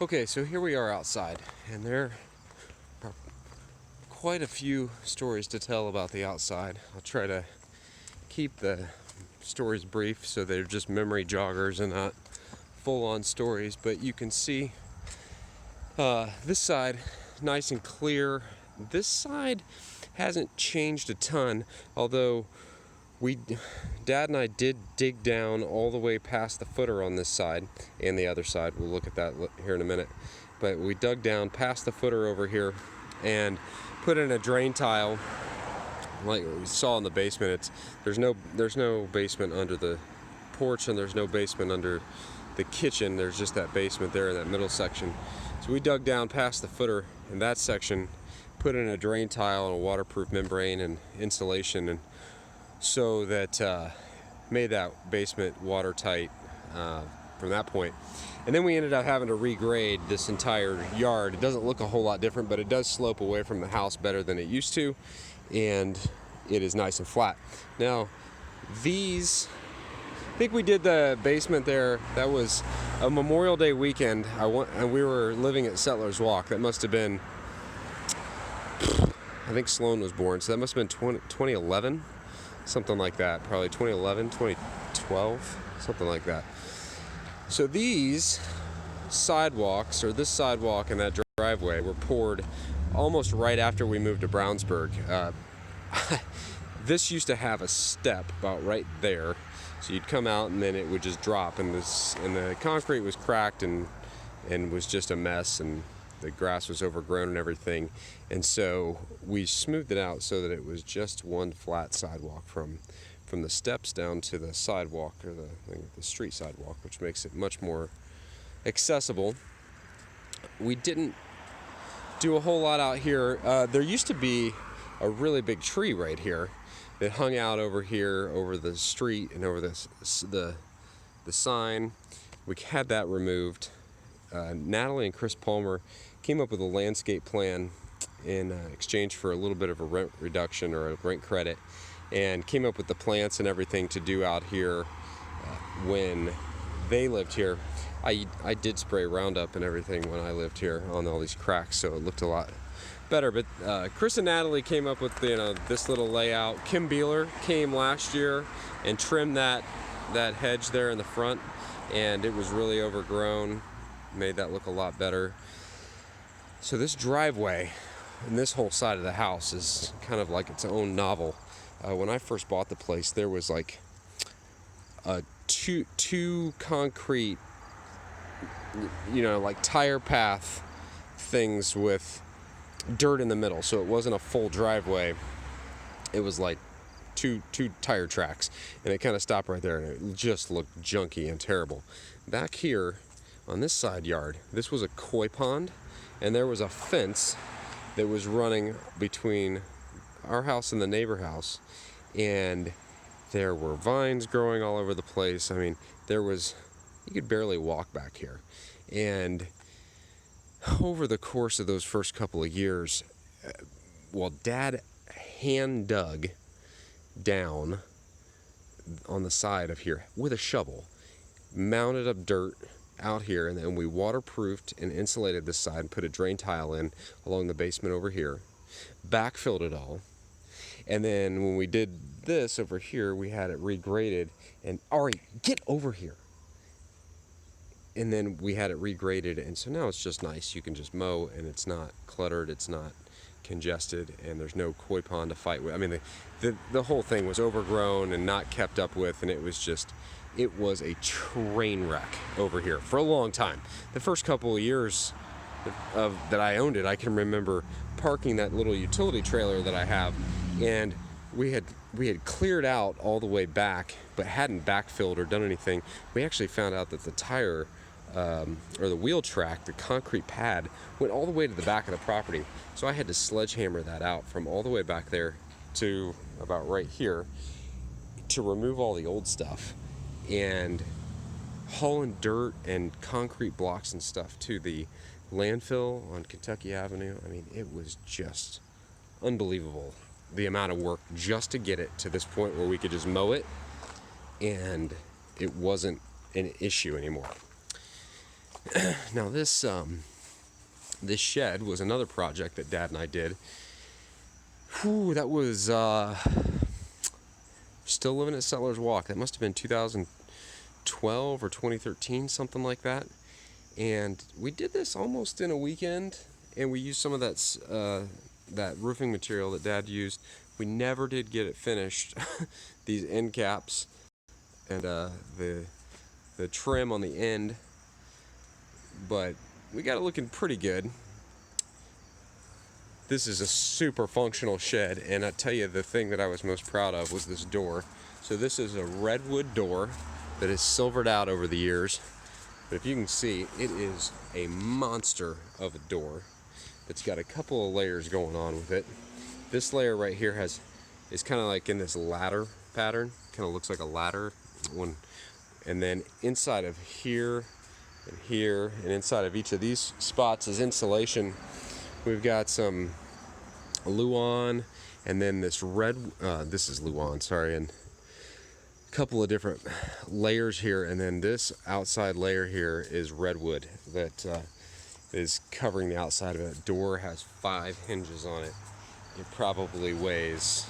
Okay, so here we are outside, and there are quite a few stories to tell about the outside. I'll try to keep the stories brief so they're just memory joggers and not full-on stories, but you can see this side nice and clear. This side hasn't changed a ton, although Dad and I did dig down all the way past the footer on this side and the other side. We'll look at that here in a minute. But we dug down past the footer over here and put in a drain tile, like we saw in the basement. There's no basement under the porch, and there's no basement under the kitchen. There's just that basement there in that middle section. So we dug down past the footer in that section, put in a drain tile and a waterproof membrane and insulation, and so that made that basement watertight from that point. And then we ended up having to regrade this entire yard. It doesn't look a whole lot different, but it does slope away from the house better than it used to, and it is nice and flat. Now, I think we did the basement there. That was a Memorial Day weekend. And we were living at Settlers Walk. That must have been, I think Sloan was born, so that must have been 2011. Something like that, probably 2011, 2012, something like that. So these sidewalks, or this sidewalk and that driveway, were poured almost right after we moved to Brownsburg. This used to have a step about right there, so you'd come out and then it would just drop, and the concrete was cracked and was just a mess, and the grass was overgrown and everything, and so we smoothed it out so that it was just one flat sidewalk from the steps down to the sidewalk, or the street sidewalk, which makes it much more accessible. We didn't do a whole lot out here. There used to be a really big tree right here that hung out over here, over the street and over the sign. We had that removed. Natalie and Chris Palmer came up with a landscape plan in exchange for a little bit of a rent reduction or a rent credit, and came up with the plants and everything to do out here when they lived here. I did spray Roundup and everything when I lived here on all these cracks, so it looked a lot better. But Chris and Natalie came up with this little layout. Kim Beeler came last year and trimmed that hedge there in the front, and it was really overgrown. Made that look a lot better. So this driveway and this whole side of the house is kind of like its own novel. When I first bought the place, there was like two concrete, like tire path things with dirt in the middle. So it wasn't a full driveway. It was like two tire tracks, and it kind of stopped right there, and it just looked junky and terrible. Back here on this side yard, this was a koi pond, and there was a fence that was running between our house and the neighbor house, and there were vines growing all over the place. I mean, you could barely walk back here. And over the course of those first couple of years, Dad hand dug down on the side of here with a shovel, mounted up dirt out here, and then we waterproofed and insulated this side and put a drain tile in along the basement over here, backfilled it all, and then when we did this over here, we had it regraded. And Ari, get over here. And then we had it regraded, and so now it's just nice. You can just mow, and it's not cluttered, it's not congested, and there's no koi pond to fight with. I mean, the whole thing was overgrown and not kept up with, and it was a train wreck over here for a long time. The first couple of years that I owned it, I can remember parking that little utility trailer that I have, and we had cleared out all the way back, but hadn't backfilled or done anything. We actually found out that the tire or the wheel track, the concrete pad, went all the way to the back of the property. So I had to sledgehammer that out from all the way back there to about right here to remove all the old stuff, and hauling dirt and concrete blocks and stuff to the landfill on Kentucky Avenue. I mean, it was just unbelievable, the amount of work just to get it to this point where we could just mow it and it wasn't an issue anymore. Now this shed was another project that Dad and I did. Whew, that was still living at Settlers Walk. That must have been 2012 or 2013, something like that. And we did this almost in a weekend, and we used some of that roofing material that Dad used. We never did get it finished. These end caps and the trim on the end, but we got it looking pretty good. This is a super functional shed, and I tell you, the thing that I was most proud of was this door. So this is a redwood door that is silvered out over the years, but if you can see, it is a monster of a door that's got a couple of layers going on with it. This layer right here is kind of like in this ladder pattern, kind of looks like a ladder one, and then inside of here and here and inside of each of these spots is insulation. We've got some Luan, and then this this is Luan, sorry, and a couple of different layers here, and then this outside layer here is redwood that is covering the outside of it. The door has 5 hinges on it. It probably weighs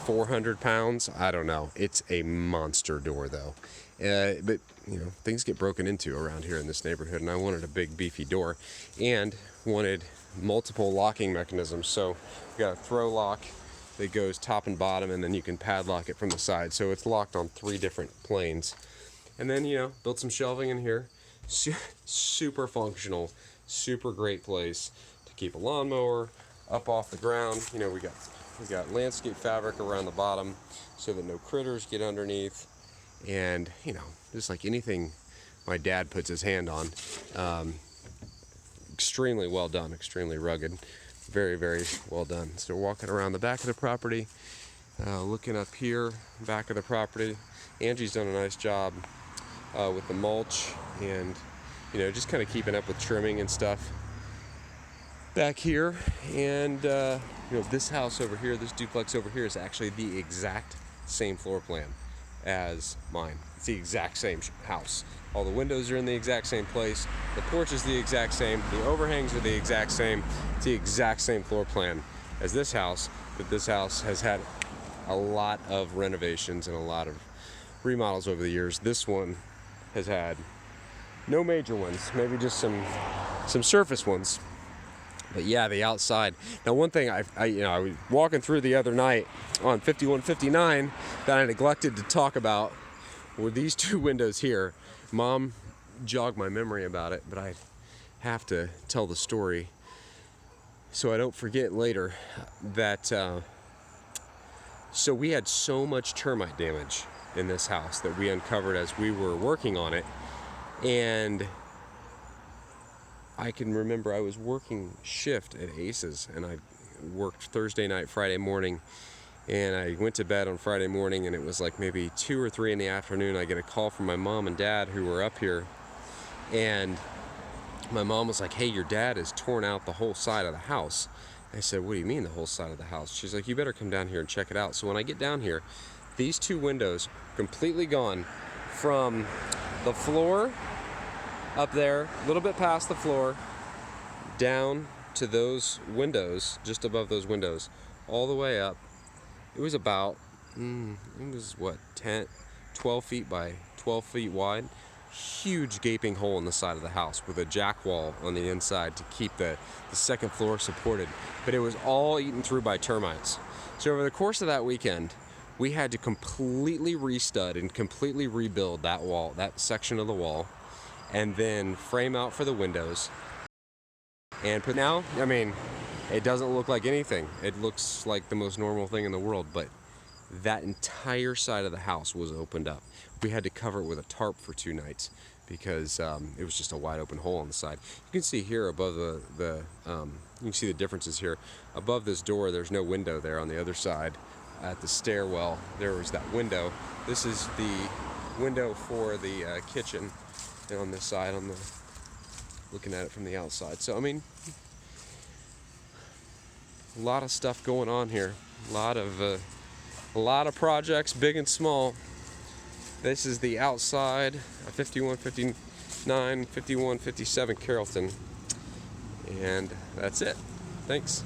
400 pounds. I don't know. It's a monster door though. But you know, things get broken into around here in this neighborhood, and I wanted a big beefy door and wanted multiple locking mechanisms. So we got a throw lock that goes top and bottom, and then you can padlock it from the side. So it's locked on 3 different planes. And then, you know, built some shelving in here. Super functional, super great place to keep a lawnmower up off the ground. You know, we got landscape fabric around the bottom so that no critters get underneath. And, you know, just like anything my dad puts his hand on, extremely well done, extremely rugged, very, very well done. So walking around the back of the property, looking up here, back of the property. Angie's done a nice job with the mulch and, you know, just kind of keeping up with trimming and stuff back here. And, you know, this house over here, this duplex over here is actually the exact same floor plan as mine. It's the exact same house. All the windows are in the exact same place. The porch is the exact same. The overhangs are the exact same. It's the exact same floor plan as this house, but this house has had a lot of renovations and a lot of remodels over the years. This one has had no major ones, maybe just some surface ones. But yeah, the outside. Now, one thing I was walking through the other night on 5159 that I neglected to talk about were these 2 windows here. Mom jogged my memory about it, but I have to tell the story so I don't forget later that. So we had so much termite damage in this house that we uncovered as we were working on it, and I can remember I was working shift at Aces, and I worked Thursday night, Friday morning, and I went to bed on Friday morning, and it was like maybe 2 or 3 in the afternoon. I get a call from my mom and dad who were up here, and my mom was like, "Hey, your dad has torn out the whole side of the house." I said, "What do you mean the whole side of the house?" She's like, "You better come down here and check it out." So when I get down here, these 2 windows completely gone from the floor up there, a little bit past the floor, down to those windows, just above those windows, all the way up. It was about, it was what, 12 feet by 12 feet wide. Huge gaping hole in the side of the house with a jack wall on the inside to keep the second floor supported. But it was all eaten through by termites. So over the course of that weekend, we had to completely restud and completely rebuild that wall, that section of the wall, and then frame out for the windows. And now, I mean, it doesn't look like anything. It looks like the most normal thing in the world, but that entire side of the house was opened up. We had to cover it with a tarp for 2 nights because it was just a wide open hole on the side. You can see here above you can see the differences here. Above this door, there's no window there. On the other side, at the stairwell, there was that window. This is the window for the kitchen, and on this side, looking at it from the outside. So I mean, a lot of stuff going on here. A lot of projects, big and small. This is the outside, 5159 95157 Carrollton. And that's it. Thanks.